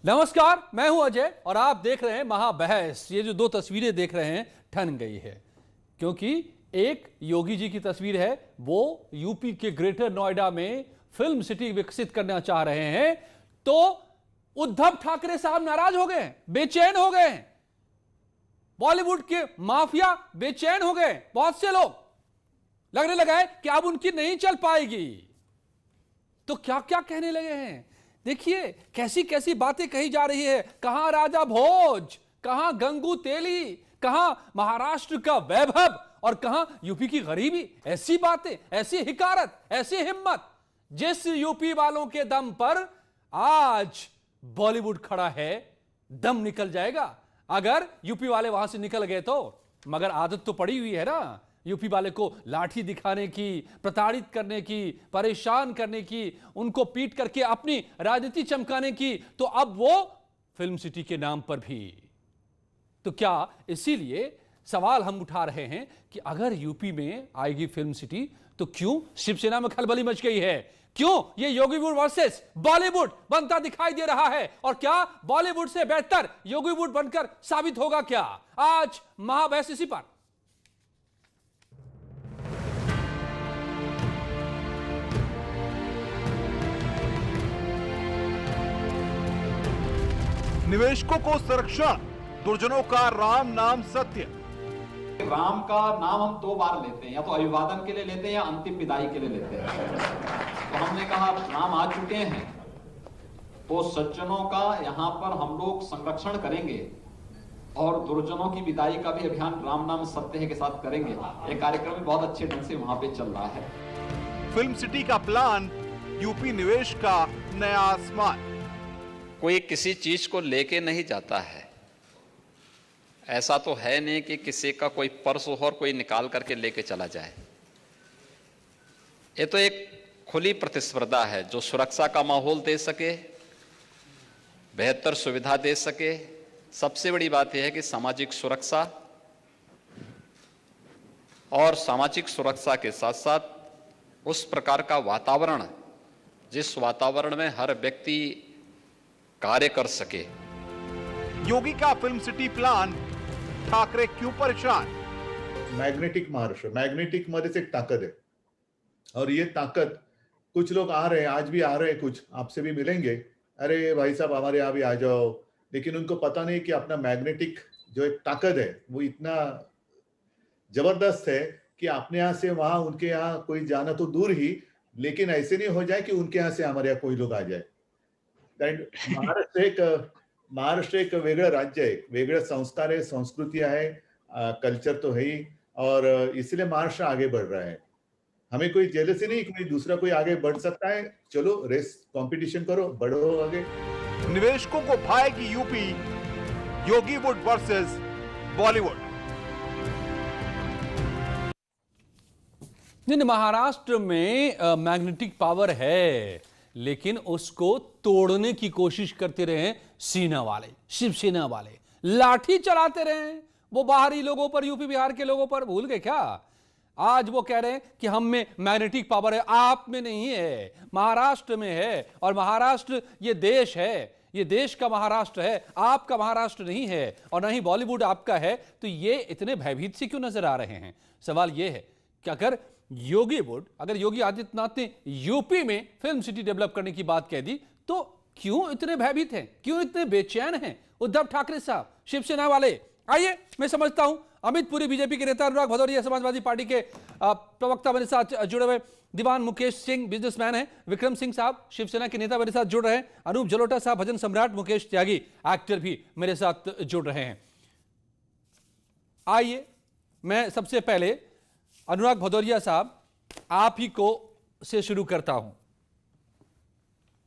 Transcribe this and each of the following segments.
नमस्कार, मैं हूं अजय और आप देख रहे हैं महाबहस। ये जो दो तस्वीरें देख रहे हैं ठन गई है, क्योंकि एक योगी जी की तस्वीर है, वो यूपी के ग्रेटर नोएडा में फिल्म सिटी विकसित करना चाह रहे हैं, तो उद्धव ठाकरे साहब नाराज हो गए, बेचैन हो गए। बॉलीवुड के माफिया बेचैन हो गए, बहुत से लोग लगने लगा है कि अब उनकी नहीं चल पाएगी। तो क्या क्या कहने लगे हैं, देखिए कैसी कैसी बातें कही जा रही है। कहां राजा भोज, कहां गंगू तेली, कहां महाराष्ट्र का वैभव और कहां यूपी की गरीबी। ऐसी बातें, ऐसी हिकारत, ऐसी हिम्मत, जिस यूपी वालों के दम पर आज बॉलीवुड खड़ा है, दम निकल जाएगा अगर यूपी वाले वहां से निकल गए तो। मगर आदत तो पड़ी हुई है ना यूपी वाले को लाठी दिखाने की, प्रताड़ित करने की, परेशान करने की, उनको पीट करके अपनी राजनीति चमकाने की। तो अब वो फिल्म सिटी के नाम पर भी। तो क्या इसीलिए सवाल हम उठा रहे हैं कि अगर यूपी में आएगी फिल्म सिटी तो क्यों शिवसेना में खलबली मच गई है? क्यों ये योगीवुड वर्सेस बॉलीवुड बनता दिखाई दे रहा है? और क्या बॉलीवुड से बेहतर योगीवुड बनकर साबित होगा क्या? आज महाबहस इसी पर। निवेशकों को संरक्षण, दुर्जनों का राम नाम सत्य। राम का नाम हम दो बार लेते हैं, या तो अभिवादन के लिए लेते हैं या अंतिम विदाई के लिए लेते हैं। तो हमने कहा राम आ चुके हैं तो सज्जनों का यहाँ पर हम लोग संरक्षण करेंगे और दुर्जनों की विदाई का भी अभियान राम नाम सत्य है के साथ करेंगे। ये कार्यक्रम भी बहुत अच्छे ढंग से वहां पे चल रहा है। फिल्म सिटी का प्लान, यूपी निवेश का नया आसमान। कोई किसी चीज को लेके नहीं जाता है। ऐसा तो है नहीं कि किसी का कोई पर्स हो और कोई निकाल करके लेके चला जाए। ये तो एक खुली प्रतिस्पर्धा है जो सुरक्षा का माहौल दे सके, बेहतर सुविधा दे सके। सबसे बड़ी बात यह है कि सामाजिक सुरक्षा, और सामाजिक सुरक्षा के साथ साथ उस प्रकार का वातावरण जिस वातावरण में हर व्यक्ति कार्य कर सके। योगी का फिल्म सिटी प्लान, ठाकरे क्यों परेशान? मैग्नेटिक महाराष्ट्र, मैग्नेटिक मध्ये एक ताकत है और ये ताकत, कुछ लोग आ रहे हैं, आज भी आ रहे हैं, कुछ आपसे भी मिलेंगे, अरे भाई साहब हमारे यहाँ भी आ जाओ, लेकिन उनको पता नहीं कि अपना मैग्नेटिक जो एक ताकत है वो इतना जबरदस्त है कि अपने यहाँ से वहां उनके यहाँ कोई जाना तो दूर ही, लेकिन ऐसे नहीं हो जाए कि उनके यहाँ से हमारे यहाँ कोई लोग आ जाए। महाराष्ट्र एक वेगळं राज्य आहे, वेगळे संस्कार है, संस्कृतियां है, कल्चर तो है ही, और इसलिए महाराष्ट्र आगे बढ़ रहा है। हमें कोई जेलसी नहीं, कोई दूसरा कोई आगे बढ़ सकता है, चलो रेस कंपटीशन करो, बढ़ो आगे। निवेशकों को भाएगी यूपी, योगीवुड वर्सेस बॉलीवुड। महाराष्ट्र में मैग्नेटिक पावर है, लेकिन उसको तोड़ने की कोशिश करते रहे सेना वाले, शिवसेना वाले, लाठी चलाते रहे वो बाहरी लोगों पर, यूपी बिहार के लोगों पर। भूल गए क्या? आज वो कह रहे हैं कि हम में मैग्नेटिक पावर है, आप में नहीं है, महाराष्ट्र में है। और महाराष्ट्र ये देश है, ये देश का महाराष्ट्र है, आपका महाराष्ट्र नहीं है, और नहीं बॉलीवुड आपका है। तो ये इतने भयभीत से क्यों नजर आ रहे हैं? सवाल ये है कि अगर योगी आदित्यनाथ ने यूपी में फिल्म सिटी डेवलप करने की बात कह दी तो क्यों इतने भयभीत हैं, क्यों इतने बेचैन हैं उद्धव ठाकरे साहब, शिवसेना वाले? आइए मैं समझता हूं। अमित पुरी बीजेपी के नेता, अनुराग भदौरिया समाजवादी पार्टी के प्रवक्ता मेरे साथ जुड़े हुए, दीवान मुकेश सिंह बिजनेसमैन हैं, विक्रम सिंह साहब शिवसेना के नेता मेरे साथ जुड़ रहे हैं, अनूप जलोटा साहब भजन सम्राट, मुकेश त्यागी एक्टर भी मेरे साथ जुड़ रहे हैं। आइए मैं सबसे पहले अनुराग भदौरिया साहब आप ही को से शुरू करता हूं।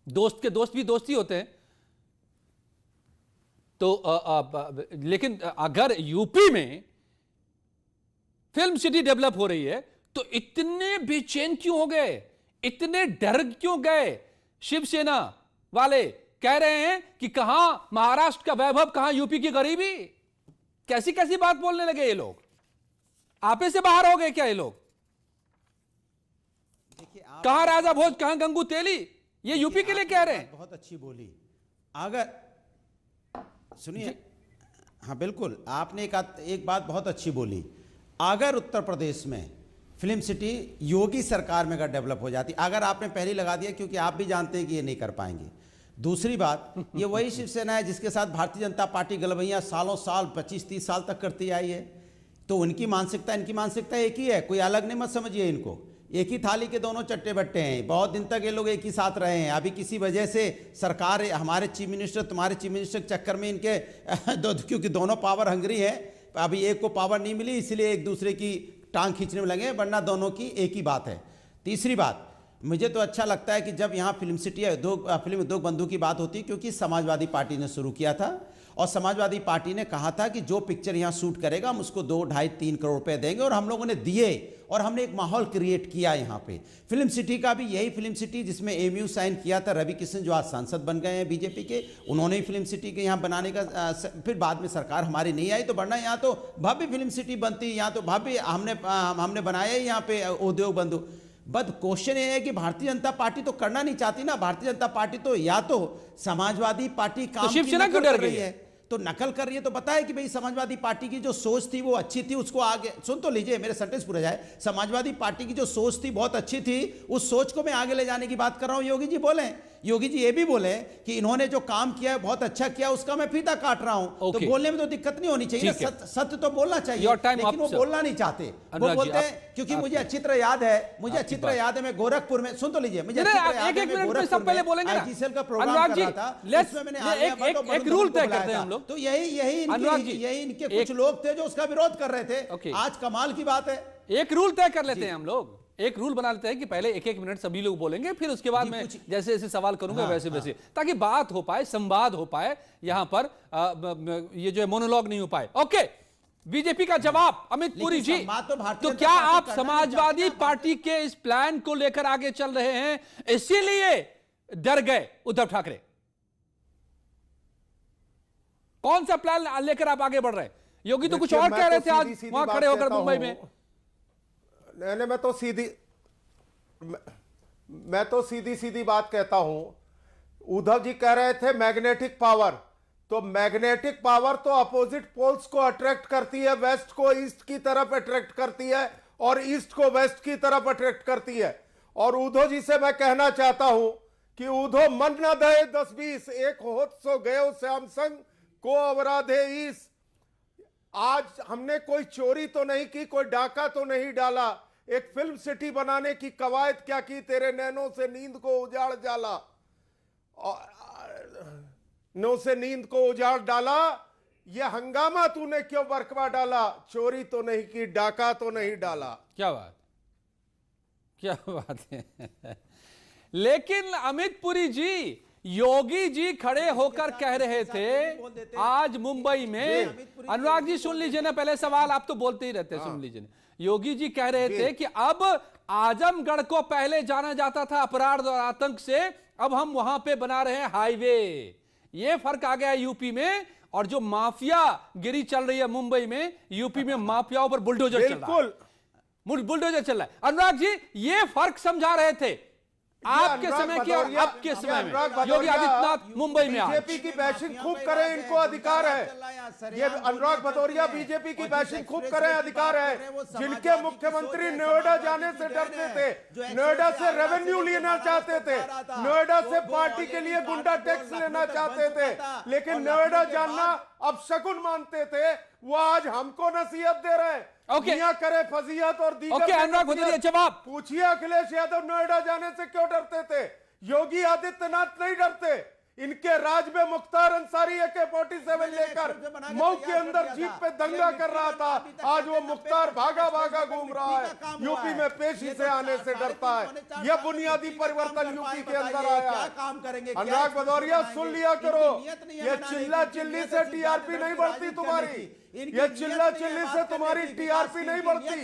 दोस्त के दोस्त भी दोस्ती होते हैं, तो लेकिन अगर यूपी में फिल्म सिटी डेवलप हो रही है तो इतने बेचैन क्यों हो गए, इतने डर क्यों गए? शिवसेना वाले कह रहे हैं कि कहां महाराष्ट्र का वैभव, कहां यूपी की गरीबी। कैसी कैसी बात बोलने लगे ये लोग, आपे से बाहर हो गए क्या ये लोग? कहां राजा भोज, कहां गंगू तेली, ये यूपी के लिए कह रहे हैं। बहुत अच्छी बोली। अगर सुनिए, हाँ बिल्कुल, आपने एक बात बहुत अच्छी बोली। अगर उत्तर प्रदेश में फिल्म सिटी योगी सरकार में अगर डेवलप हो जाती, अगर आपने पहले लगा दिया, क्योंकि आप भी जानते हैं कि ये नहीं कर पाएंगे। दूसरी बात, ये वही शिवसेना है जिसके साथ भारतीय जनता पार्टी गलबैया सालों साल 25-30 साल तक करती आई है। तो उनकी मानसिकता इनकी मानसिकता एक ही है, कोई अलग नहीं, मत समझिए इनको। एक ही थाली के दोनों चट्टे बट्टे हैं। बहुत दिन तक ये लोग एक ही साथ रहे हैं। अभी किसी वजह से सरकार, हमारे चीफ मिनिस्टर, तुम्हारे चीफ मिनिस्टर के चक्कर में इनके क्योंकि दोनों पावर हंगरी है, अभी एक को पावर नहीं मिली, इसलिए एक दूसरे की टांग खींचने में लगे, वरना दोनों की एक ही बात है। तीसरी बात, मुझे तो अच्छा लगता है कि जब यहाँ फिल्म सिटी फिल्म उद्योग बंधु की बात होती है, क्योंकि समाजवादी पार्टी ने शुरू किया था और समाजवादी पार्टी ने कहा था कि जो पिक्चर यहाँ शूट करेगा हम उसको 2, 2.5, 3 करोड़ रुपए देंगे, और हम लोगों ने दिए और हमने एक माहौल क्रिएट किया यहाँ पे। फिल्म सिटी का भी यही फिल्म सिटी जिसमें एमयू साइन किया था रवि किशन, जो आज सांसद बन गए हैं बीजेपी के, उन्होंने ही फिल्म सिटी के यहाँ बनाने का फिर बाद में सरकार हमारी नहीं आई तो वरना यहाँ तो भव्य फिल्म सिटी बनती, यहाँ तो भव्य हमने बनाया ही यहाँ पे उद्योग बंधु। बट क्वेश्चन ये है कि भारतीय जनता पार्टी तो करना नहीं चाहती ना। भारतीय जनता पार्टी तो या तो समाजवादी पार्टी काम की नकल कर रही है, तो नकल कर रही है, तो बताए कि भाई समाजवादी पार्टी की जो सोच थी वो अच्छी थी, उसको आगे सुन तो लीजिए, मेरे सेंटेंस पूरा जाए। समाजवादी पार्टी की जो सोच थी बहुत अच्छी थी, उस सोच को मैं आगे ले जाने की बात कर रहा हूं। योगी जी बोले, योगी जी ये भी बोले कि इन्होंने जो काम किया है बहुत अच्छा किया, उसका मैं फीता काट रहा हूं। तो बोलने में तो दिक्कत नहीं होनी चाहिए, सत्य तो बोलना चाहिए, लेकिन वो बोलना नहीं चाहते। वो बोलते हैं, क्योंकि मुझे अच्छी तरह याद है, मैं गोरखपुर में, सुन तो लीजिए, मुझे अच्छी तरह याद है, मैं गोरखपुर में आईजीसीएल का प्रोग्राम कर रहा था, इसमें मैंने एक रूल तय करते हैं हम लोग। तो यही इनके कुछ लोग थे जो उसका विरोध कर रहे थे। आज कमाल की बात है, एक रूल तय कर लेते हैं हम लोग, एक रूल बना लेते हैं कि पहले 1-1 मिनट सभी लोग बोलेंगे, फिर उसके बाद मैं जैसे जैसे सवाल करूंगा वैसे वैसे, ताकि बात हो पाए, संवाद हो पाए, यहां पर ये जो मोनोलॉग नहीं हो पाए। ओके, बीजेपी का जवाब, अमित पुरी जी, तो क्या आप समाजवादी पार्टी के इस प्लान को लेकर आगे चल रहे हैं, इसीलिए डर गए उद्धव ठाकरे? कौन सा प्लान लेकर आप आगे बढ़ रहे हैं? योगी तो कुछ और कह रहे थे आज वहां खड़े होकर मुंबई में। नहीं, मैं तो सीधी बात कहता हूं। उद्धव जी कह रहे थे मैग्नेटिक पावर, तो मैग्नेटिक पावर तो अपोजिट पोल्स को अट्रैक्ट करती है, वेस्ट को ईस्ट की तरफ अट्रैक्ट करती है और ईस्ट को वेस्ट की तरफ अट्रैक्ट करती है। और उद्धव जी से मैं कहना चाहता हूं कि उद्धव मन न दे 10-20, एक होत सो गयो श्याम संग को अवराधे ईस। आज हमने कोई चोरी तो नहीं की, कोई डाका तो नहीं डाला, एक फिल्म सिटी बनाने की कवायद क्या की, तेरे नैनों से नींद को उजाड़ डाला, नो से नींद को उजाड़ डाला, ये हंगामा तूने क्यों बरकवा डाला, चोरी तो नहीं की, डाका तो नहीं डाला। क्या बात है। लेकिन अमित पुरी जी, योगी जी खड़े होकर कह रहे थे आज मुंबई में, अनुराग जी सुन लीजिए ना, पहले सवाल आप तो बोलते ही रहते, सुन लीजिए ना। योगी जी कह रहे थे कि अब आजमगढ़ को पहले जाना जाता था अपराध और आतंक से, अब हम वहां पे बना रहे हैं हाईवे। ये फर्क आ गया है यूपी में, और जो माफिया गिरी चल रही है मुंबई में, यूपी में माफियाओं पर बुलडोजर चल रहा है, बुलडोजर चल रहा है। अनुराग जी ये फर्क समझा रहे थे आपके समय की और अब के समय में। योगी आदित्यनाथ मुंबई में बीजेपी की बैशिंग खूब करें, इनको अधिकार है। ये अनुराग भदौरिया बीजेपी की बैशिंग खूब करें, अधिकार है। जिनके मुख्यमंत्री नोएडा जाने से डरते थे, नोएडा से रेवेन्यू लेना चाहते थे, नोएडा से पार्टी के लिए गुंडा टैक्स लेना चाहते थे, लेकिन नोएडा जाना अब शकुन मानते थे, वो आज हमको नसीहत दे रहे हैं। करे फजीहत और दीगर जवाब पूछिए, अखिलेश यादव नोएडा जाने से क्यों डरते थे? योगी आदित्यनाथ नहीं डरते। इनके राज में मुख्तार अंसारी AK-47 लेकर मऊ के अंदर जीप पे दंगा कर रहा था, आज वो मुख्तार भागा घूम रहा है, यूपी में पेशी से आने से डरता है। यह बुनियादी परिवर्तन यूपी के अंदर आया। अनुराग भदौरिया सुन लिया करो, ये चिल्ला चिल्ली से TRP नहीं बढ़ती तुम्हारी, ये चिल्ला चिल्ली से तुम्हारी TRP नहीं बढ़ती।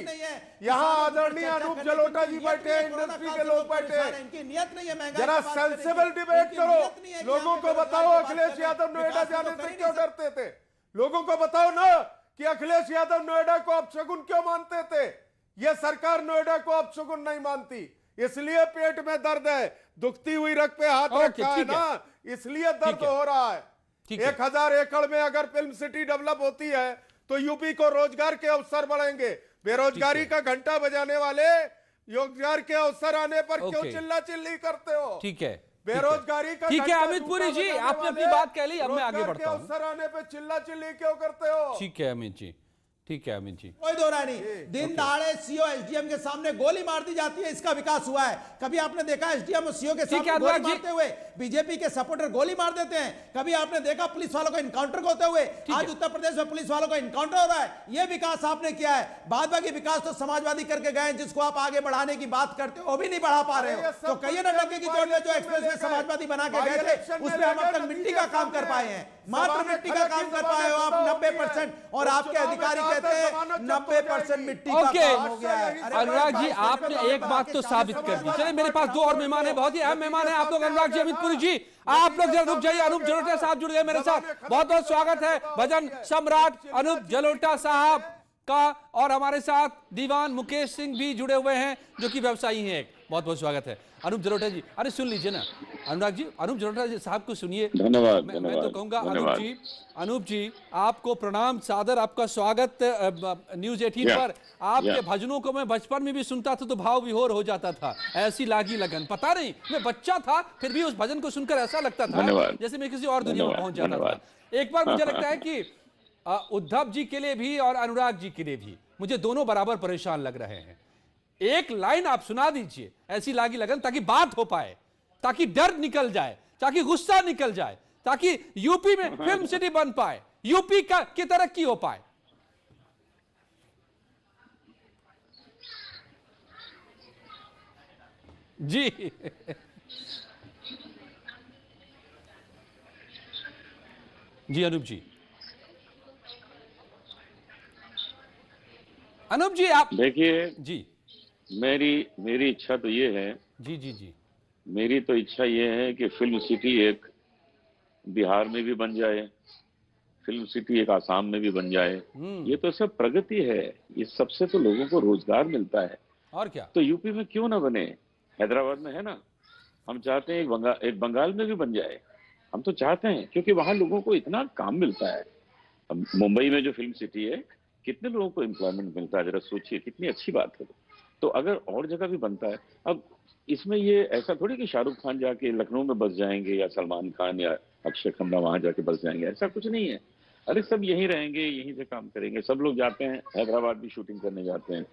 यहाँ आदरणीय अनूप जलोटा जी बैठे, इंडस्ट्री के लोग बैठे, जरा सेंसिबल डिबेट करो। लोगों को बताओ अखिलेश यादव नोएडा जाने से क्यों डरते थे? लोगों को बताओ ना कि अखिलेश यादव नोएडा को अपशगुन क्यों मानते थे? यह सरकार नोएडा को अपशगुन नहीं मानती, इसलिए पेट में दर्द है, दुखती हुई रग पे हाथ रखा है ना, इसलिए दर्द हो रहा है। ठीक है। 1000 एकड़ में अगर फिल्म सिटी डेवलप होती है तो यूपी को रोजगार के अवसर बढ़ेंगे। बेरोजगारी का घंटा बजाने वाले रोजगार के अवसर आने पर क्यों ओके। चिल्ला चिल्ली करते हो? ठीक है, बेरोजगारी का ठीक है घंटा अमित पुरी जी, बजाने आपने अपनी वाले बात कह ली, अब मैं आगे रोजगार बढ़ता के हूं। अवसर आने पे चिल्ला चिल्ली क्यों करते हो? ठीक है अमित जी, ठीक है अमित जी। कोई दो राय नहीं। दिन दहाड़े सीओ एसडीएम के सामने गोली मार दी जाती है, इसका विकास हुआ है? कभी आपने देखा एसडीएम और सीओ के ठीक है, सामने गोली अनुराग जी। मारते हुए? बीजेपी के सपोर्टर गोली मार देते हैं। कभी आपने देखा पुलिस वालों को इनकाउंटर होते हुए? आज उत्तर प्रदेश में पुलिस वालों को इनकाउंटर हो रहा है। यह विकास आपने किया है। बाद बाकी विकास तो समाजवादी करके गए, जिसको आप आगे बढ़ाने की बात करते हो वो भी नहीं बढ़ा पा रहे हो। तो कहिए ना, डंके की चोट में जो एक्सप्रेस में समाजवादी बना के गए थे उसमें हम अब तक मिट्टी का काम कर पाए हैं, मात्र मिट्टी का काम कर पाए हो आप 90%, और आपके अधिकारी कहते हैं 90% मिट्टी का ओके काम हो गया है। अरे अनुराग भाई, जी, आपने एक बात तो साबित कर दी। चलिए मेरे पास दो और मेहमान है, बहुत ही अहम मेहमान है आप लोग, अनुराग जी, अमित पुरी जी। आप लोग जरा रुक जाइए। अनूप जलोटा साहब जुड़ गए मेरे साथ, बहुत बहुत स्वागत है। भजन सम्राट अनूप जलोटा साहब का, और हमारे साथ दीवान मुकेश सिंह भी जुड़े हुए हैं जो कि व्यवसायी हैं। बहुत बहुत स्वागत है अनूप जलोटा जी। अरे सुन लीजिए ना अनुराग जी, अनूप जलोटा जी साहब को सुनिए। धन्यवाद। मैं तो कहूंगा अनूप जी आपको प्रणाम सादर, आपका स्वागत न्यूज 18 पर। आपके भजनों को मैं बचपन में भी सुनता था तो भाव विभोर हो जाता था, ऐसी लागी लगन। पता नहीं, मैं बच्चा था फिर भी उस भजन को सुनकर ऐसा लगता था जैसे मैं किसी और दुनिया में पहुंच जाता था। एक बार मुझे लगता है कि उद्धव जी के लिए भी और अनुराग जी के लिए भी, मुझे दोनों बराबर परेशान लग रहे हैं। एक लाइन आप सुना दीजिए, ऐसी लागी लगन, ताकि बात हो पाए, ताकि डर निकल जाए, ताकि गुस्सा निकल जाए, ताकि यूपी में फिल्म सिटी बन पाए, यूपी की तरक्की हो पाए। जी जी अनूप जी, अनूप जी आप देखिए, जी मेरी इच्छा तो ये है, जी जी जी, मेरी तो इच्छा ये है कि फिल्म सिटी एक बिहार में भी बन जाए, फिल्म सिटी एक आसाम में भी बन जाए। ये तो सब प्रगति है, ये सबसे तो लोगों को रोजगार मिलता है। और क्या, तो यूपी में क्यों ना बने? हैदराबाद में है ना, हम चाहते हैं एक बंगाल में भी बन जाए। हम तो चाहते हैं, क्योंकि वहां लोगों को इतना काम मिलता है। अब मुंबई में जो फिल्म सिटी है, कितने लोगों को एम्प्लॉयमेंट मिलता है, जरा सोचिए, कितनी अच्छी बात है। तो अगर और जगह भी बनता है, अब इसमें ये ऐसा थोड़ी कि शाहरुख खान जाके लखनऊ में बस जाएंगे या सलमान खान या अक्षय खन्ना वहां जाके बस जाएंगे, ऐसा कुछ नहीं है। अरे सब यहीं रहेंगे, यहीं से काम करेंगे। सब लोग जाते हैं, हैदराबाद भी शूटिंग करने जाते हैं।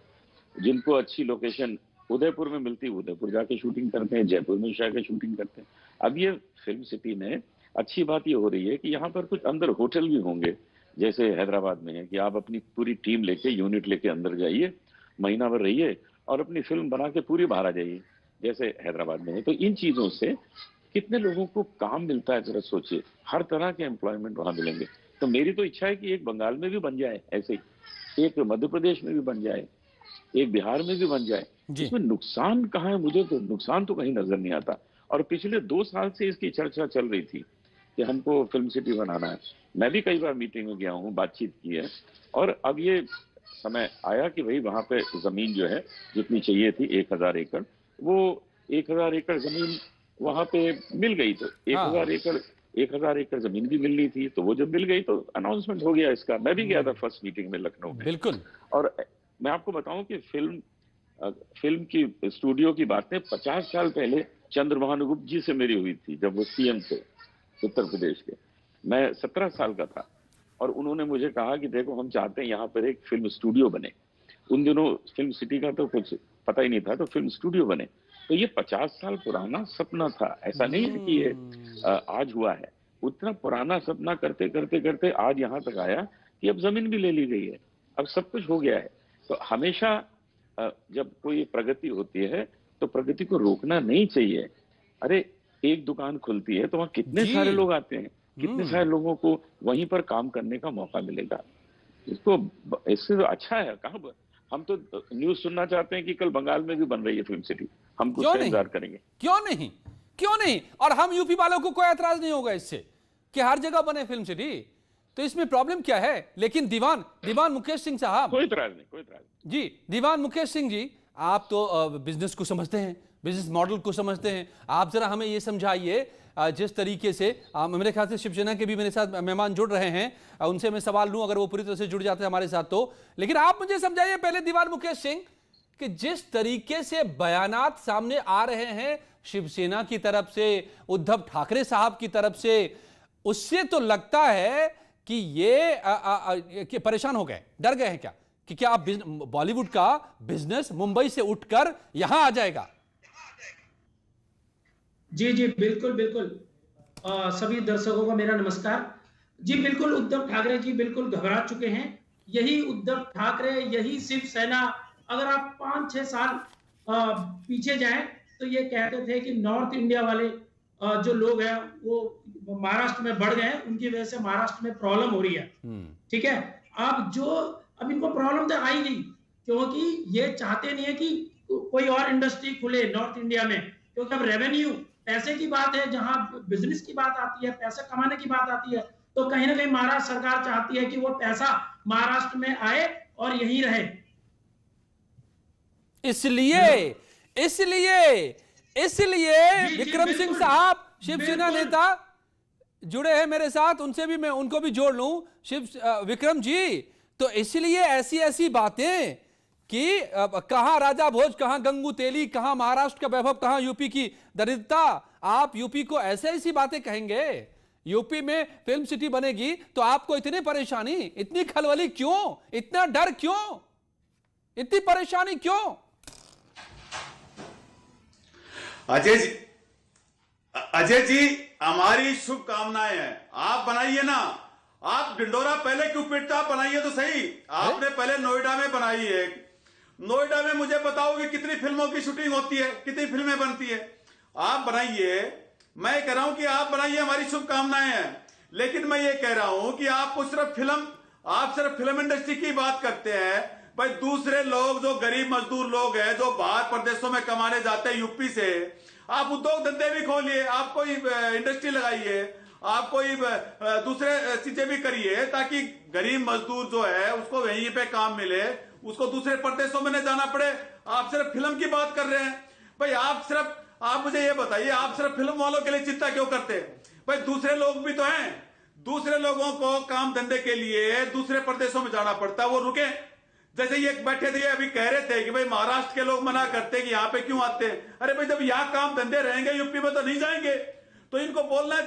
जिनको अच्छी लोकेशन उदयपुर में मिलती है उदयपुर जाके शूटिंग करते हैं, जयपुर में जाके शूटिंग करते हैं। अब ये फिल्म सिटी में अच्छी बात ये हो रही है कि यहाँ पर कुछ अंदर होटल भी होंगे, जैसे हैदराबाद में है कि आप अपनी पूरी टीम लेके, यूनिट लेके अंदर जाइए, महीना भर रहिए और अपनी फिल्म बना के पूरी बाहर आ जाइए, जैसे हैदराबाद में है। तो इन चीजों से कितने लोगों को काम मिलता है, जरा सोचिए। हर तरह के एम्प्लॉयमेंट वहां मिलेंगे। तो मेरी तो इच्छा है कि एक बंगाल में भी बन जाए ऐसे ही, एक मध्य प्रदेश में भी बन जाए, एक बिहार में भी बन जाए। इसमें नुकसान कहाँ है? मुझे तो नुकसान तो कहीं नजर नहीं आता। और पिछले 2 साल से इसकी चर्चा चल रही थी कि हमको फिल्म सिटी बनाना है। मैं भी कई बार मीटिंग में गया हूँ, बातचीत की है, और अब ये समय आया कि भाई वहां पे जमीन जो है जितनी चाहिए थी 1000 एकड़, वो 1000 एकड़ जमीन वहां पे मिल गई। तो 1000 एकड़ जमीन भी मिलनी थी, तो वो जब मिल गई तो अनाउंसमेंट हो गया इसका। मैं भी गया था फर्स्ट मीटिंग में लखनऊ में। बिल्कुल। और मैं आपको बताऊं कि फिल्म की स्टूडियो की बातें 50 साल पहले चंद्रभानु गुप्त जी से मेरी हुई थी, जब वो सीएम थे उत्तर प्रदेश के। मैं 17 साल का था और उन्होंने मुझे कहा कि देखो, हम चाहते हैं यहाँ पर एक फिल्म स्टूडियो बने। उन दिनों फिल्म सिटी का तो कुछ पता ही नहीं था, तो फिल्म स्टूडियो बने। तो ये 50 साल पुराना सपना था, ऐसा नहीं है कि ये आज हुआ है। उतना पुराना सपना करते करते करते आज यहाँ तक आया कि अब जमीन भी ले ली गई है, अब सब कुछ हो गया है। तो हमेशा जब कोई प्रगति होती है तो प्रगति को रोकना नहीं चाहिए। अरे एक दुकान खुलती है तो वहाँ कितने सारे लोग आते हैं, कितने सारे लोगों को वहीं पर काम करने का मौका मिलेगा। इससे तो अच्छा है। कहाँ हम तो न्यूज सुनना चाहते हैं कि कल बंगाल में भी बन रही है फिल्म सिटी, हम कुछ इंतजार करेंगे। क्यों नहीं, क्यों नहीं? और हम यूपी वालों को कोई ऐतराज नहीं होगा इससे कि हर जगह बने फिल्म सिटी, तो इसमें प्रॉब्लम क्या है? लेकिन दीवान मुकेश सिंह साहब, कोई इतराज नहीं, कोई इतराज नहीं जी। दीवान मुकेश सिंह जी, आप तो बिजनेस को समझते हैं, बिजनेस मॉडल को समझते हैं। आप जरा हमें ये समझाइए, जिस तरीके से मेरे ख्याल से शिवसेना के भी मेरे साथ मेहमान जुड़ रहे हैं, उनसे मैं सवाल लूं अगर वो पूरी तरह से जुड़ जाते हैं हमारे साथ तो। लेकिन आप मुझे समझाइए पहले दीवान मुकेश सिंह कि जिस तरीके से बयानात सामने आ रहे हैं शिवसेना की तरफ से, उद्धव ठाकरे साहब की तरफ से, उससे तो लगता है कि ये परेशान हो गए, डर गए हैं क्या कि क्या आप बॉलीवुड का बिजनेस मुंबई से उठकर यहां आ जाएगा? जी जी बिल्कुल बिल्कुल। सभी दर्शकों को मेरा नमस्कार। जी बिल्कुल, उद्धव ठाकरे जी बिल्कुल घबरा चुके हैं। यही उद्धव ठाकरे, यही शिवसेना, अगर आप 5-6 साल पीछे जाएं तो ये कहते थे कि नॉर्थ इंडिया वाले जो लोग हैं वो महाराष्ट्र में बढ़ गए हैं, उनकी वजह से महाराष्ट्र में प्रॉब्लम हो रही है। ठीक है, अब इनको प्रॉब्लम तो आई नहीं, क्योंकि ये चाहते नहीं है कि कोई और इंडस्ट्री खुले नॉर्थ इंडिया में, क्योंकि अब रेवेन्यू, पैसे की बात है, जहां बिजनेस की बात आती है, पैसे कमाने की बात आती है, तो कहीं ना कहीं महाराष्ट्र सरकार चाहती है कि वो पैसा महाराष्ट्र में आए और यहीं रहे। इसलिए विक्रम सिंह साहब शिवसेना नेता जुड़े हैं मेरे साथ, उनसे भी मैं उनको भी जोड़ लूं। विक्रम जी, तो इसलिए ऐसी ऐसी बातें कि कहां राजा भोज, कहां गंगू तेली, कहां महाराष्ट्र का वैभव, कहां यूपी की दरिद्रता, आप यूपी को ऐसे ऐसी बातें कहेंगे, यूपी में फिल्म सिटी बनेगी तो आपको इतनी परेशानी, इतनी खलबली क्यों, इतना डर क्यों, इतनी परेशानी क्यों? अजय जी हमारी शुभकामनाएं हैं, आप बनाइए ना। आप डिंडोरा पहले क्यों पिटता, बनाइए तो सही। आपने पहले नोएडा में बनाई है, नोएडा में मुझे बताओ कि कितनी फिल्मों की शूटिंग होती है, कितनी फिल्में बनती है। आप बनाइए, मैं कह रहा हूं कि आप बनाइए, हमारी शुभकामनाएं हैं। लेकिन मैं ये कह रहा हूं कि आप सिर्फ फिल्म इंडस्ट्री की बात करते हैं। भाई दूसरे लोग जो गरीब मजदूर लोग हैं, जो बाहर प्रदेशों में कमाने जाते हैं यूपी से, आप उद्योग धंधे भी खोलिए, आप कोई इंडस्ट्री लगाइए, आप कोई दूसरे चीजें भी करिए, ताकि गरीब मजदूर जो है उसको वहीं पे काम मिले, उसको दूसरे प्रदेशों में न जाना पड़े। आप सिर्फ फिल्म की बात कर रहे हैं। भाई आप मुझे ये बताइए, आप सिर्फ फिल्म वालों के लिए चिंता क्यों करते हैं? भाई दूसरे लोग भी तो हैं, दूसरे लोगों को काम धंधे के लिए दूसरे प्रदेशों में जाना पड़ता है, वो रुके। जैसे ये बैठे थे, अभी कह रहे थे कि भाई महाराष्ट्र के लोग मना करते कि यहाँ पे क्यों आते हैं। अरे भाई जब यहाँ काम धंधे रहेंगे यूपी में तो नहीं जाएंगे। तो इनको बोलना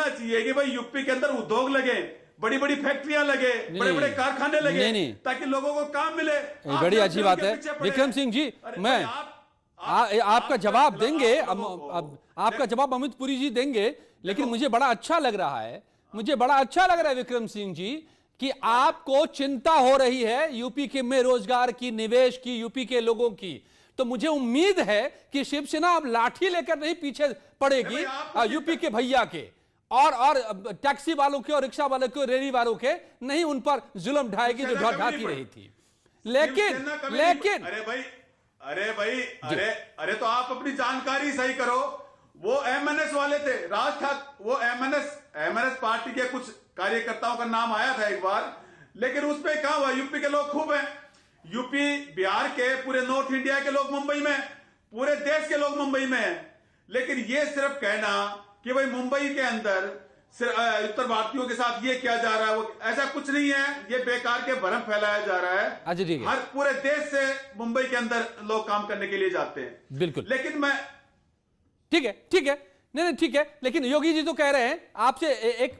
चाहिए कि भाई यूपी के अंदर उद्योग लगे, बड़ी बड़ी फैक्ट्रियां लगे, बड़े बड़े कारखाने लगे, ताकि लोगों को काम मिले। बड़ी अच्छी बात है विक्रम सिंह जी, मैं आपका जवाब देंगे, आपका जवाब अमित पुरी जी देंगे। लेकिन मुझे बड़ा अच्छा लग रहा है विक्रम सिंह जी कि आपको चिंता हो रही है यूपी के में रोजगार की, निवेश की, यूपी के लोगों की। तो मुझे उम्मीद है कि शिवसेना अब लाठी लेकर नहीं पीछे पड़ेगी यूपी के भैया के और टैक्सी वालों के और रिक्शा वालों के, रेहड़ी वालों के, नहीं उन पर जुल्म ढाएगी जो ढाती रही थी। लेकिन अरे तो आप अपनी जानकारी सही करो। वो एमएनएस वाले थे, राज ठाकरे, वो एमएनएस पार्टी के कुछ कार्यकर्ताओं का नाम आया था एक बार, लेकिन उसपे क्या हुआ? यूपी के लोग खूब हैं, यूपी बिहार के, पूरे नॉर्थ इंडिया के लोग मुंबई में, पूरे देश के लोग मुंबई में हैं। लेकिन ये सिर्फ कहना कि भाई मुंबई के अंदर उत्तर भारतीयों के साथ ये किया जा रहा है, वो ऐसा कुछ नहीं है। ये बेकार के भ्रम फैलाया जा रहा है। हर पूरे देश से मुंबई के अंदर लोग काम करने के लिए जाते हैं। बिल्कुल। लेकिन मैं ठीक है, नहीं ठीक है। लेकिन योगी जी तो कह रहे हैं आपसे,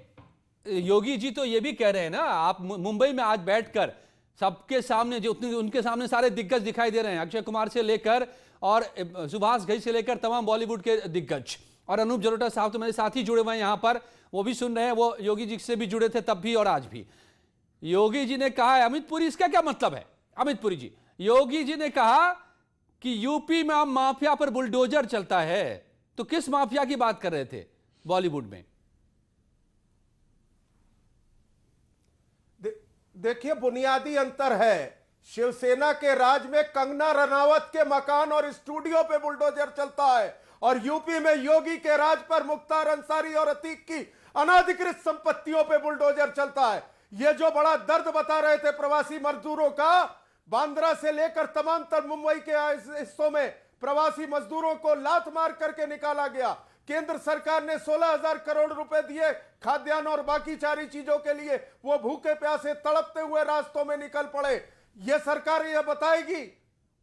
योगी जी तो ये भी कह रहे हैं ना, आप मुंबई में आज बैठकर सबके सामने, जो उनके सामने सारे दिग्गज दिखाई दे रहे हैं, अक्षय कुमार से लेकर और सुभाष घई से लेकर तमाम बॉलीवुड के दिग्गज, और अनूप जलोटा साहब तो मेरे साथ ही जुड़े हुए हैं यहां पर, वो भी सुन रहे हैं, वो योगी जी से भी जुड़े थे तब भी और आज भी। योगी जी ने कहा है, अमित पुरी, इसका क्या मतलब है? अमित पुरी जी, योगी जी ने कहा कि यूपी में अब माफिया पर बुलडोजर चलता है, तो किस माफिया की बात कर रहे थे बॉलीवुड में? देखिए, बुनियादी अंतर है। शिवसेना के राज में कंगना रनावत के मकान और स्टूडियो पे बुलडोजर चलता है, और यूपी में योगी के राज पर मुख्तार अंसारी और अतीक की अनाधिकृत संपत्तियों पे बुलडोजर चलता है। ये जो बड़ा दर्द बता रहे थे प्रवासी मजदूरों का, बांद्रा से लेकर तमाम तर मुंबई के हिस्सों में प्रवासी मजदूरों को लात मार करके निकाला गया, केंद्र सरकार ने 16,000 करोड़ रुपए दिए खाद्यान्न और बाकी सारी चीजों के लिए, वो भूखे प्यासे तड़पते हुए रास्तों में निकल पड़े। ये सरकार ये बताएगी।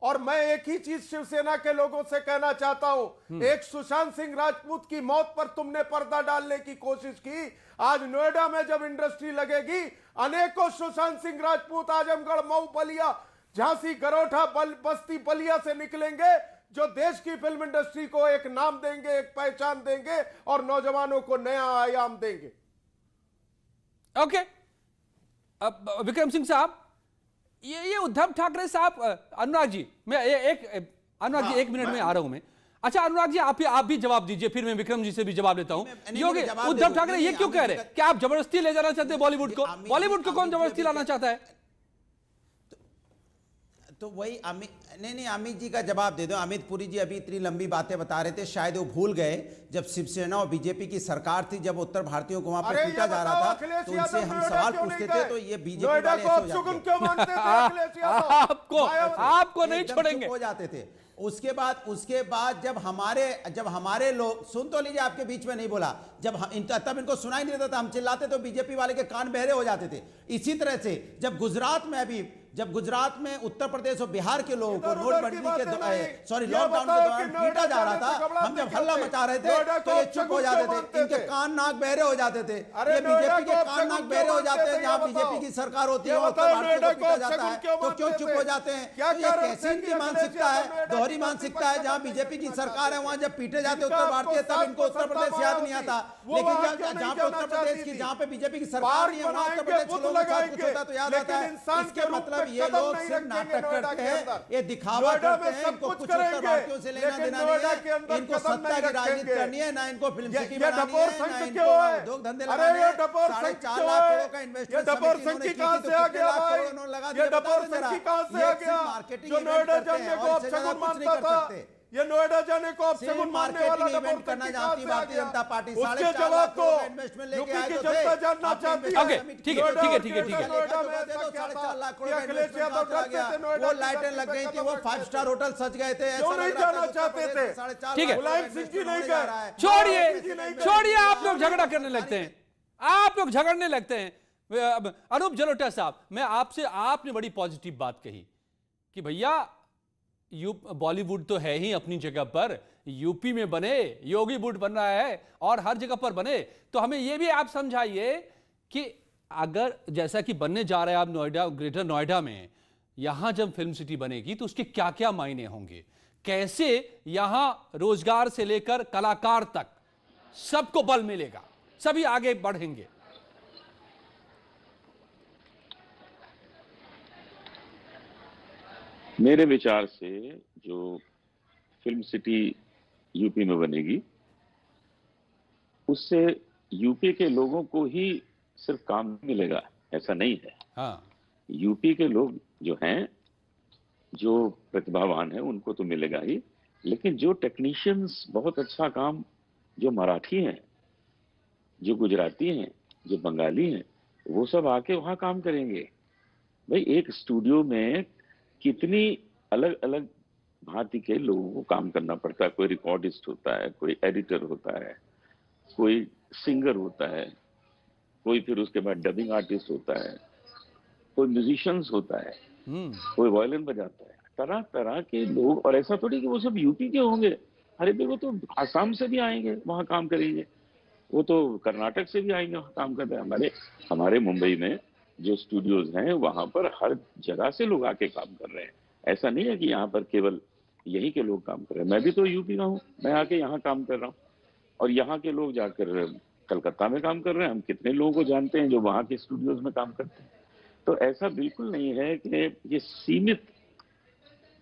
और मैं एक ही चीज शिवसेना के लोगों से कहना चाहता हूं, एक सुशांत सिंह राजपूत की मौत पर तुमने पर्दा डालने की कोशिश की। आज नोएडा में जब इंडस्ट्री लगेगी, अनेकों सुशांत सिंह राजपूत आजमगढ़, मऊ, बलिया, झांसी, गरोठा, बस्ती, बलिया से निकलेंगे, जो देश की फिल्म इंडस्ट्री को एक नाम देंगे, एक पहचान देंगे और नौजवानों को नया आयाम देंगे। ओके, अब विक्रम सिंह साहब, ये उद्धव ठाकरे साहब, अनुराग जी, मैं अनुराग जी 1 मिनट में आ रहा हूं मैं। अच्छा अनुराग जी, आप भी जवाब दीजिए, फिर मैं विक्रम जी से भी जवाब लेता हूं। योगी उद्धव ठाकरे ये क्यों कह रहे हैं कि आप जबरदस्ती ले जाना चाहते हैं बॉलीवुड को? बॉलीवुड को कौन जबरदस्ती लाना चाहता है? तो वही नहीं अमित जी का जवाब दे दो। अमित पुरी जी अभी इतनी लंबी बातें बता रहे थे, शायद वो भूल गए जब शिवसेना और बीजेपी की सरकार थी, जब उत्तर भारतीयों को वहां पर पीटा जा रहा था, तो उनसे हम सवाल पूछते थे, तो ये बीजेपी वाले आपको नहीं छोड़ेंगे हो जाते थे। उसके बाद जब हमारे लोग, सुन तो लीजिए, आपके बीच में नहीं बोला, तब इनको सुनाई नहीं देता था, हम चिल्लाते तो बीजेपी वाले के कान बहरे हो जाते थे। इसी तरह से जब गुजरात में उत्तर प्रदेश और बिहार के लोगों को नोटबंदी के लॉकडाउन के दौरान पीटा जा रहा था, हम जब हल्ला मचा रहे थे तो ये चुप हो जाते थे, इनके कान नाक बहरे हो जाते थे। ये बीजेपी के कान नाक बहरे हो जाते हैं, जहां बीजेपी की सरकार होती है उत्तर भारतीयों को पीटा जाता है तो क्यों चुप हो जाते हैं? ये कैसी इनकी मानसिकता है, दोहरी मानसिकता है। जहां बीजेपी की सरकार है वहां जब पीटे जाते उत्तर भारतीय, तब इनको उत्तर प्रदेश याद नहीं आता। लेकिन जहां पे उत्तर प्रदेश की, जहां पे बीजेपी की सरकार नहीं है, वहां उत्तर प्रदेश के लोगों के साथ कुछ होता तो याद आता है। इसके मतलब ये लोग सिर्फ नाटक करते हैं, ये दिखावा करते हैं, इनको कुछ उत्तर भारतीयों से लेना देना नहीं है, इनको सत्ता की राजनीति करनी है, ना इनको फिल्म सिटी बनानी है, ना इनको उद्योग धंधे लगाने हैं। 4.5 लाख करोड़ का इन्वेस्टमेंट समिति उन्होंने लगा दिया। मार्केटिंग ये नोएडा जाने को आप शगुन मारने वाला इवेंट करना जानती है भारतीय जनता पार्टी। उसके जवाब को यूपी की जनता जानना चाहती है। ओके, ठीक है। वो लाइटें लग गई थी, वो 5 स्टार होटल सज गए थे, क्यों नहीं जाना चाहते थे? ठीक है, मुलायम सिंह जी नहीं गए। छोड़िए, आप लोग झगड़ा करने लगते हैं, आप लोग झगड़ने लगते हैं। अनूप जलोटा साहब, मैं आपने बड़ी पॉजिटिव बात कही कि भैया बॉलीवुड तो है ही अपनी जगह पर, यूपी में बने, योगी वुड बन रहा है और हर जगह पर बने, तो हमें यह भी आप समझाइए कि अगर जैसा कि बनने जा रहा है आप नोएडा, ग्रेटर नोएडा में, यहां जब फिल्म सिटी बनेगी तो उसके क्या क्या मायने होंगे, कैसे यहां रोजगार से लेकर कलाकार तक सबको बल मिलेगा, सभी आगे बढ़ेंगे। मेरे विचार से जो फिल्म सिटी यूपी में बनेगी, उससे यूपी के लोगों को ही सिर्फ काम मिलेगा ऐसा नहीं है। हाँ। यूपी के लोग जो हैं, जो प्रतिभावान हैं, उनको तो मिलेगा ही, लेकिन जो टेक्नीशियंस बहुत अच्छा काम, जो मराठी हैं, जो गुजराती हैं, जो बंगाली हैं, वो सब आके वहां काम करेंगे। भाई एक स्टूडियो में कितनी अलग अलग भांति के लोगों को काम करना पड़ता है। कोई रिकॉर्डिस्ट होता है, कोई एडिटर होता है, कोई सिंगर होता है, कोई फिर उसके बाद डबिंग आर्टिस्ट होता है, कोई म्यूजिशियंस होता है, कोई वायलिन बजाता है, तरह तरह के लोग। और ऐसा थोड़ी कि वो सब यूपी के होंगे, अरे भाई वो तो आसाम से भी आएंगे वहां काम करेंगे, वो तो कर्नाटक से भी आएंगे वहां काम करते हैं। हमारे मुंबई में जो स्टूडियोज हैं वहां पर हर जगह से लोग आके काम कर रहे हैं। ऐसा नहीं है कि यहाँ पर केवल यही के लोग काम कर रहे हैं। मैं भी तो यूपी का हूँ, मैं आके यहाँ काम कर रहा हूँ, और यहाँ के लोग जाकर कलकत्ता में काम कर रहे हैं। हम कितने लोगों को जानते हैं जो वहाँ के स्टूडियोज में काम करते हैं। तो ऐसा बिल्कुल नहीं है कि ये सीमित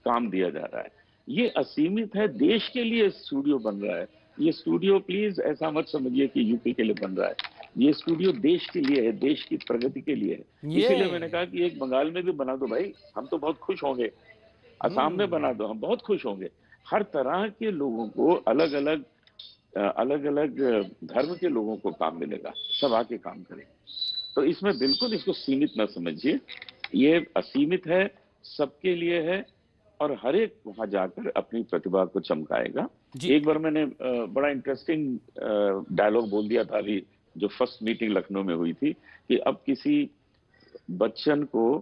काम दिया जा रहा है, ये असीमित है। देश के लिए स्टूडियो बन रहा है। ये स्टूडियो प्लीज ऐसा मत समझिए कि यूपी के लिए बन रहा है, ये स्टूडियो देश के लिए है, देश की प्रगति के लिए है। इसीलिए मैंने कहा कि एक बंगाल में भी बना दो भाई, हम तो बहुत खुश होंगे। असम में बना दो, हम बहुत खुश होंगे। हर तरह के लोगों को, अलग अलग धर्म के लोगों को काम मिलेगा, सब आके काम करेंगे। तो इसमें बिल्कुल इसको सीमित न समझिए, ये असीमित है, सबके लिए है, और हर एक वहां जाकर अपनी प्रतिभा को चमकाएगा। एक बार मैंने बड़ा इंटरेस्टिंग डायलॉग बोल दिया था अभी जो फर्स्ट मीटिंग लखनऊ में हुई थी कि अब किसी बच्चन को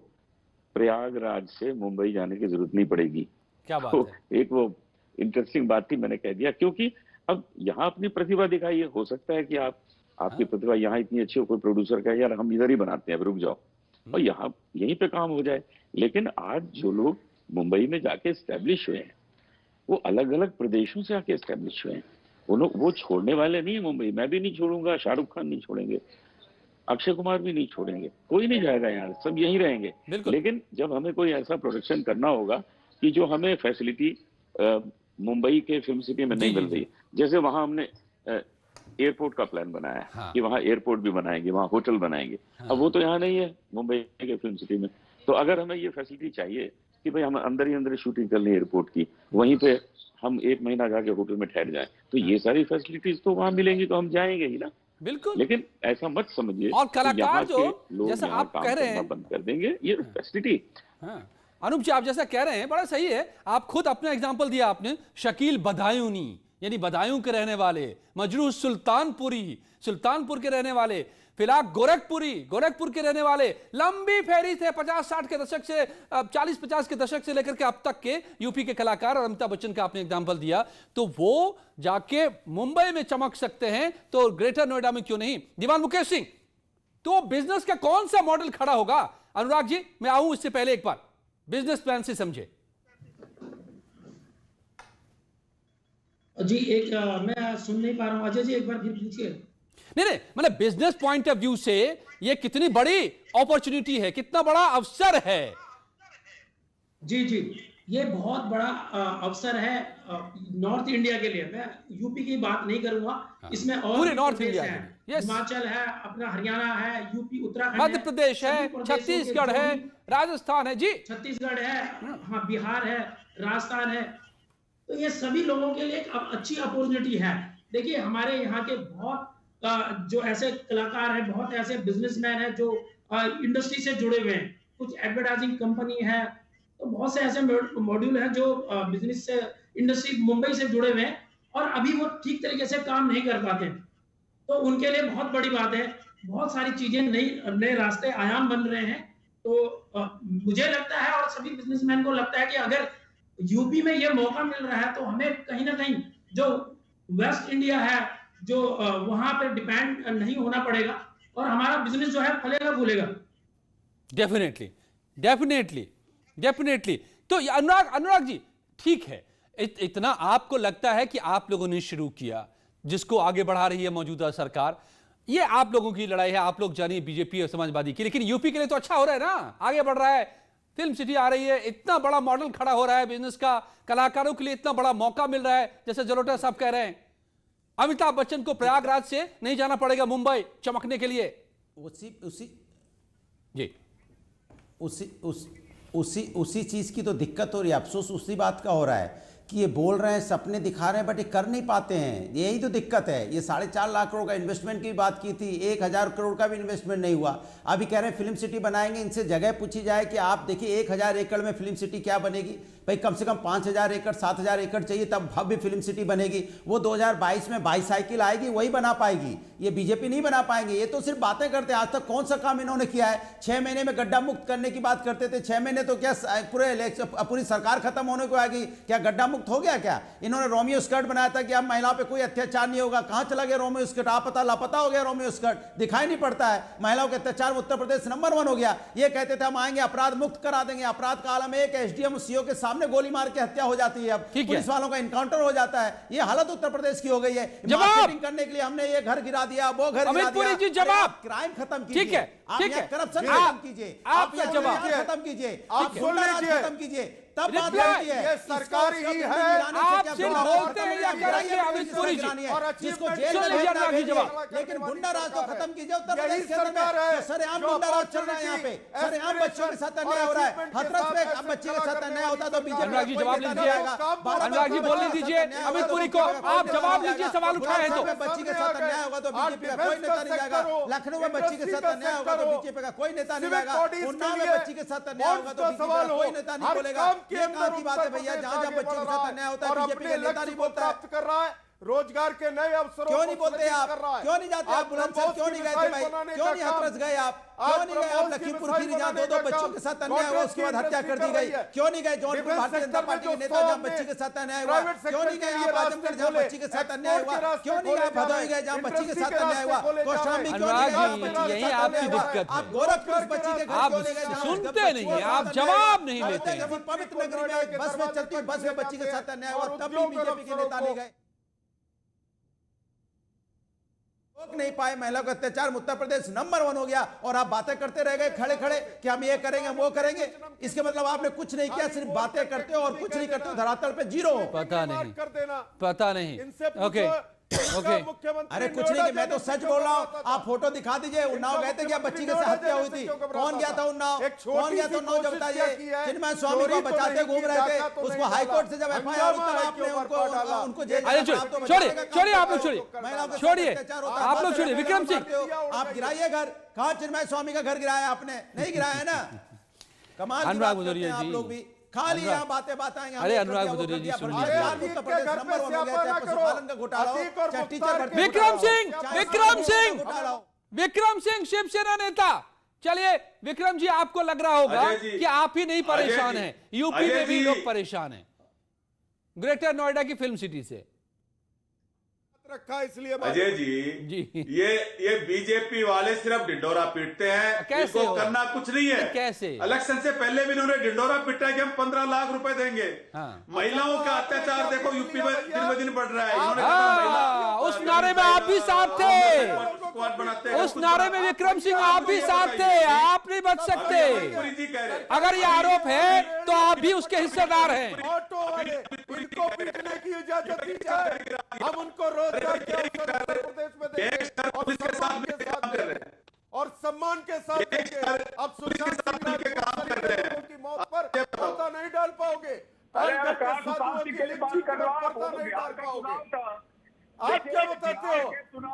प्रयागराज से मुंबई जाने की जरूरत नहीं पड़ेगी। क्या बात तो है? एक वो इंटरेस्टिंग बात थी, मैंने कह दिया, क्योंकि अब यहाँ अपनी प्रतिभा दिखाइए। हो सकता है कि आपकी प्रतिभा यहाँ इतनी अच्छी हो, कोई प्रोड्यूसर कहे यार हम इधर ही बनाते हैं, अब रुक जाओ, और यहाँ यहीं पे काम हो जाए। लेकिन आज जो लोग मुंबई में जाके स्टैब्लिश हुए हैं वो अलग अलग प्रदेशों से आके स्टैब्लिश हुए हैं। वो छोड़ने वाले नहीं है मुंबई। मैं भी नहीं छोड़ूंगा, शाहरुख खान नहीं छोड़ेंगे, अक्षय कुमार भी नहीं छोड़ेंगे, कोई नहीं जाएगा यार, सब यहीं रहेंगे। लेकिन जब हमें कोई ऐसा प्रोडक्शन करना होगा कि जो हमें फैसिलिटी मुंबई के फिल्म सिटी में नहीं मिल रही, जैसे वहां हमने एयरपोर्ट का प्लान बनाया कि वहां एयरपोर्ट भी बनाएंगे, वहां होटल बनाएंगे। अब वो तो यहाँ नहीं है मुंबई के फिल्म सिटी में। तो अगर हमें ये फैसिलिटी चाहिए कि भाई हम अंदर ही शूटिंग कर लें एयरपोर्ट की, वहीं पे हम 1 महीना जाके होटल में ठहर जाएं, तो ये सारी फैसिलिटीज तो वहां मिलेंगी, तो हम जाएंगे ही ना। बिल्कुल। लेकिन ऐसा मत समझिए और कलाकार जो जैसा आप कह रहे हैं बंद कर देंगे ये फैसिलिटी। अनूप जी, आप जैसा कह रहे हैं बड़ा सही है। आप खुद अपना एग्जांपल दिया आपने, शकील बदायूनी यानी बदायूं के रहने वाले, मजरूह सुल्तानपुर के रहने वाले, फिलहाल गोरखपुर के रहने वाले, लंबी फेरी थे 50-60 के दशक से 40-50 के दशक से लेकर के अब तक के यूपी के कलाकार। और अमिताभ बच्चन का आपने एग्जांपल दिया, तो वो जाके मुंबई में चमक सकते हैं तो ग्रेटर नोएडा में क्यों नहीं? दीवान मुकेश सिंह, तो बिजनेस का कौन सा मॉडल खड़ा होगा? अनुराग जी, मैं आऊं इससे पहले एक बार बिजनेस प्लान से समझे जी। मैं सुन नहीं पा रहा हूं, अजय जी एक बार फिर पूछिए। नहीं, मतलब बिजनेस पॉइंट ऑफ व्यू से ये कितनी बड़ी अपॉर्चुनिटी है, कितना बड़ा अवसर है? जी, ये बहुत बड़ा अवसर है नॉर्थ इंडिया के लिए। मैं यूपी की बात नहीं करूंगा, इसमें और पूरे नॉर्थ इंडिया है, हिमाचल है, अपना हरियाणा है, यूपी, उत्तराखंड, मध्य प्रदेश है, छत्तीसगढ़ है, राजस्थान है, जी छत्तीसगढ़ है, हाँ बिहार है, राजस्थान है। तो ये सभी लोगों के लिए एक अच्छी अपॉर्चुनिटी है। देखिए हमारे यहाँ के बहुत जो ऐसे कलाकार हैं, बहुत ऐसे बिजनेसमैन हैं जो इंडस्ट्री से जुड़े हुए हैं, कुछ एडवर्टाइजिंग कंपनी है, तो बहुत से ऐसे मॉड्यूल हैं जो बिजनेस से, इंडस्ट्री मुंबई से जुड़े हुए हैं और अभी वो ठीक तरीके से काम नहीं कर पाते। तो उनके लिए बहुत बड़ी बात है, बहुत सारी चीजें नए रास्ते, आयाम बन रहे हैं। तो मुझे लगता है और सभी बिजनेसमैन को लगता है कि अगर यूपी में ये मौका मिल रहा है तो हमें कहीं ना कहीं जो वेस्ट इंडिया है, जो वहां पर डिपेंड नहीं होना पड़ेगा और हमारा बिजनेस जो है फलेगा फूलेगा। डेफिनेटली। तो अनुराग जी, ठीक है, इतना आपको लगता है कि आप लोगों ने शुरू किया, जिसको आगे बढ़ा रही है मौजूदा सरकार, ये आप लोगों की लड़ाई है, आप लोग जानिए बीजेपी और समाजवादी की, लेकिन यूपी के लिए तो अच्छा हो रहा है ना, आगे बढ़ रहा है, फिल्म सिटी आ रही है, इतना बड़ा मॉडल खड़ा हो रहा है बिजनेस का, कलाकारों के लिए इतना बड़ा मौका मिल रहा है, जैसे जलोटा साहब कह रहे हैं। अमिताभ बच्चन को प्रयागराज से नहीं जाना पड़ेगा मुंबई चमकने के लिए। उसी चीज की तो दिक्कत हो रही है, अफसोस उसी बात का हो रहा है कि ये बोल रहे हैं, सपने दिखा रहे हैं, बट ये कर नहीं पाते हैं। यही तो दिक्कत है। ये 4.5 लाख करोड़ का इन्वेस्टमेंट की बात की थी, 1000 करोड़ का भी इन्वेस्टमेंट नहीं हुआ। अभी कह रहे हैं फिल्म सिटी बनाएंगे। इनसे जगह पूछी जाए कि आप देखिए 1000 एकड़ में फिल्म सिटी क्या बनेगी? भाई कम से कम 5000 एकड़ 7000 एकड़ चाहिए, तब भव्य फिल्म सिटी बनेगी। वो 2022 में बाईसाइकिल आएगी, वही बना पाएगी, ये बीजेपी नहीं बना पाएंगे। ये तो सिर्फ बातें करते हैं। आज तक कौन सा काम इन्होंने किया है? 6 महीने में गड्ढा मुक्त करने की बात करते थे, 6 महीने तो क्या पूरी सरकार खत्म होने को आ गई, क्या गड्ढा मुक्त हो गया? क्या इन्होंने रोमियो स्कर्ट बनाया था कि अब महिलाओं पे कोई अत्याचार नहीं होगा? कहां चला गया रोमियो स्कर्ट? आप लापता हो गया रोमियो स्कर्ट, दिखाई नहीं पड़ता है। महिलाओं के अत्याचार में उत्तर प्रदेश नंबर 1 हो गया। ये कहते थे हम आएंगे, अपराध मुक्त करा देंगे। अपराध का आलम एक एसडीएम सीओ के सामने गोली मार के हत्या हो जाती है, अब पुलिस वालों का इनकाउंटर हो जाता है। ये हालत उत्तर प्रदेश की हो गई है। मार्केटिंग करने के लिए हमने ये घर गिरा दिया, वो घर गिरा दिया। जवाब, क्राइम खत्म कीजिए, ठीक है, करप्शन खत्म कीजिए, आप जवाब खत्म कीजिए, आप गुंडाराज खत्म कीजिए, तब बात बनती है। ये सरकार ही है। आप सिर्फ बोलते हैं या करेंगे अमित पुरी जी, जिसको जेल में भेजना भेजिए, लेकिन गुंडाराज तो खत्म कीजिए। उत्तर प्रदेश के अंदर सरेआम गुंडाराज चल रहा है यहाँ पे, सरेआम बच्चों के साथ अन्याय हो रहा है। हथरस पे बच्चे के साथ अन्याय होता तो बीजेपी अनुराग जी जवाब लीजिए, अनुराग जी बोलने दीजिए अमित पुरी को, आप जवाब लीजिए, सवाल उठाए तो बच्ची के साथ अन्याय होगा तो बीजेपी का कोई नेता नहीं जाएगा। लखनऊ में बच्ची के साथ अन्याय होगा तो बीजेपी का कोई नेता नहीं जाएगा। उन्नाव में बच्ची के साथ अन्याय होगा तो बीजेपी का कोई नेता नहीं बोलेगा। ये कहां की बात है भैया, जहां जहां बच्ची के साथ अन्याय होता है बीजेपी का नेता नहीं बोलता है। कर रहा है, रोजगार के नए अवसरों क्यों नहीं बोलते आप? क्यों नहीं जाते आप बुलंदशहर? क्यों नहीं गए थे भाई? क्यों नहीं हाथरस गए आप? क्यों नहीं गए आप लखीमपुर खीरी, जहां 2 बच्चों के साथ अन्याय हुआ उसके बाद हत्या कर दी गई? क्यों नहीं गए जौनपुर भारतीय जनता पार्टी के नेता जहां बच्ची के साथ अन्याय हुआ? क्यों नहीं गए आप आजमगढ़ जहां बच्ची के साथ अन्याय हुआ? क्यों नहीं गए भदोही गए जहां बच्ची के साथ अन्याय हुआ? कौशाम्बी क्यों नहीं गए? यही आपकी दिक्कत है। आप गोरखपुर बच्ची के घर आप क्यों नहीं गए? सुनते नहीं है, आप जवाब नहीं लेते। जब पवित्र नगरी में बस में चलती बस में बच्ची के साथ अन्याय हुआ तब भी बीजेपी के नेता नहीं गए। रोक नहीं पाए महिला का अत्याचार, उत्तर प्रदेश नंबर 1 हो गया और आप बातें करते रह गए खड़े खड़े कि हम ये करेंगे हम वो करेंगे। इसके मतलब आपने कुछ नहीं किया, सिर्फ बातें करते हो और कुछ नहीं करते हो, धरातल पे जीरो। पता नहीं, पता नहीं। ओके ओके, अरे कुछ नहीं कि मैं तो सच बोल रहा हूँ। आप फोटो दिखा दीजिए, उन्नाव गए थे क्या बच्ची के साथ हत्या हुई थी? कौन गया था उन्नाव? कौन गया था उन्नाव? जब बताइए। चिन्मय स्वामी को बचाते घूम रहे थे, उसको हाईकोर्ट से जब FIR तब आपने उनको जेल। अरे छोड़िए आप लोग, छोड़िए आप लोग, छोड़िए विक्रम सिंह। आप गिराइए घर। कहाँ चिन्मय स्वामी का घर गिराया आपने? नहीं गिराया है ना? कमाल। अनुराग भदौरिया आप लोग भी खाली यहाँ बातें बताएंगे। अरे अनुराग भदौरिया जी सुन लीजिए। विक्रम सिंह शिवसेना नेता। चलिए विक्रम जी, आपको लग रहा होगा कि आप ही नहीं परेशान हैं, यूपी में भी लोग परेशान हैं ग्रेटर नोएडा की फिल्म सिटी से। रखा इसलिए अजय जी ये बीजेपी वाले सिर्फ डिंडोरा पीटते हैं, इनको करना कुछ नहीं है। कैसे? इलेक्शन से पहले भी इन्होंने डिंडोरा पीटा है कि हम 15 लाख रुपए देंगे। महिलाओं का अत्याचार देखो यूपी में दिन ब दिन बढ़ रहा है। इन्होंने उस नारे में आप भी साथ थे, उस नारे में विक्रम सिंह आप भी साथ थे। आप नहीं बच सकते। अगर ये आरोप है तो आप भी उसके हिस्सेदार हैं। ऑटो वाले इनको पीटने की इजाजत दी जाए, हम उनको रोजगार के अवसर उत्तर प्रदेश में देंगे और सम्मान के साथ देंगे। अब सुशांत सिंह की मौत पर पर्दा नहीं डाल पाओगे, पालघर के साधुओं की लिंचिंग पर पर्दा नहीं डाल पाओगे। आप क्या बताते हो?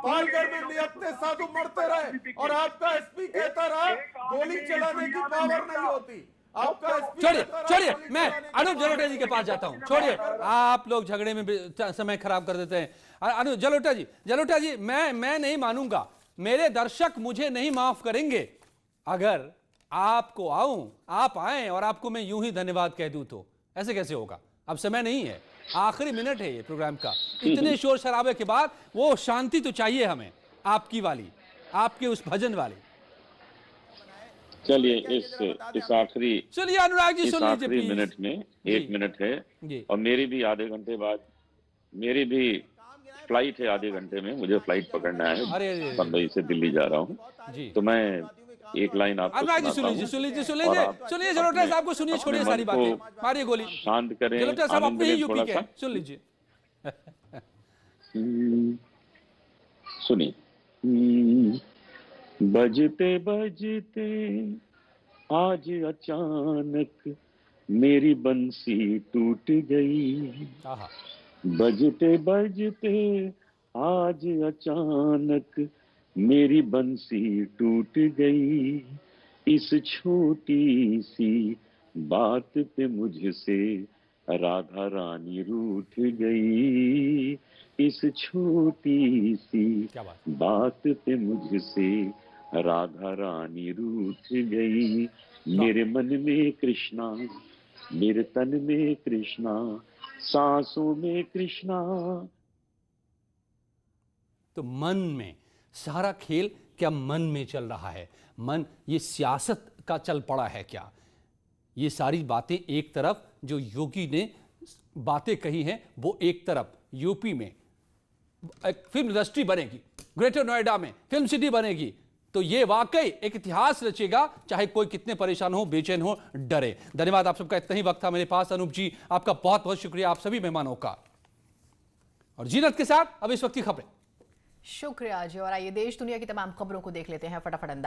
पालघर में निहत्थे साधु मरते रहे और आपका SP कहता रहा गोली चलाने की पावर नहीं होती। छोड़िए, मैं अनुज जलोटा जी के पास जाता हूं। छोड़िए, आप लोग झगड़े में समय खराब कर देते हैं। अनुज जलोटा जी, मैं नहीं मानूंगा, मेरे दर्शक मुझे नहीं माफ करेंगे अगर आपको आप आए और आपको मैं यूं ही धन्यवाद कह दूं तो। ऐसे कैसे होगा? अब समय नहीं है, आखिरी मिनट है ये प्रोग्राम का। इतने शोर शराबे के बाद वो शांति तो चाहिए हमें, आपकी वाली, आपके उस भजन वाली। चलिए इस आखिरी, चलिए अनुराग जी सुन लीजिए आखिरी मिनट में 1 मिनट है और मेरी भी आधे घंटे बाद मेरी भी फ्लाइट है। आधे घंटे में मुझे फ्लाइट पकड़ना है, बम्बई से दिल्ली जा रहा हूँ। तो मैं एक लाइन आपको अनुराग जी सुन लीजिए जलोटा साहब को सुनिए, छोड़िए सारी बातें, मारिए गोली, शांत करें। जलोटा साहब अपने ही यूपी के, सुन लीजिए। सुनिए। बजते बजते आज अचानक मेरी बंसी टूट गई। बजते बजते आज अचानक मेरी बंसी टूट गई। इस छोटी सी बात पे मुझसे राधा रानी रूठ गई। इस छोटी सी बात पे मुझसे राधा रानी रूठ गई। मेरे मन में कृष्णा, मेरे तन में कृष्णा, सांसों में कृष्णा। तो मन में सारा खेल क्या मन में चल रहा है? मन ये सियासत का चल पड़ा है क्या? ये सारी बातें एक तरफ, जो योगी ने बातें कही हैं वो एक तरफ। यूपी में एक फिल्म इंडस्ट्री बनेगी, ग्रेटर नोएडा में फिल्म सिटी बनेगी, तो ये वाकई एक इतिहास रचेगा, चाहे कोई कितने परेशान हो, बेचैन हो, डरे। धन्यवाद आप सबका, इतना ही वक्त था मेरे पास। अनूप जी आपका बहुत बहुत शुक्रिया, आप सभी मेहमानों का। और जीनत के साथ अब इस वक्त की खबरें। शुक्रिया जी। और आइए देश दुनिया की तमाम खबरों को देख लेते हैं फटाफट अंदाज।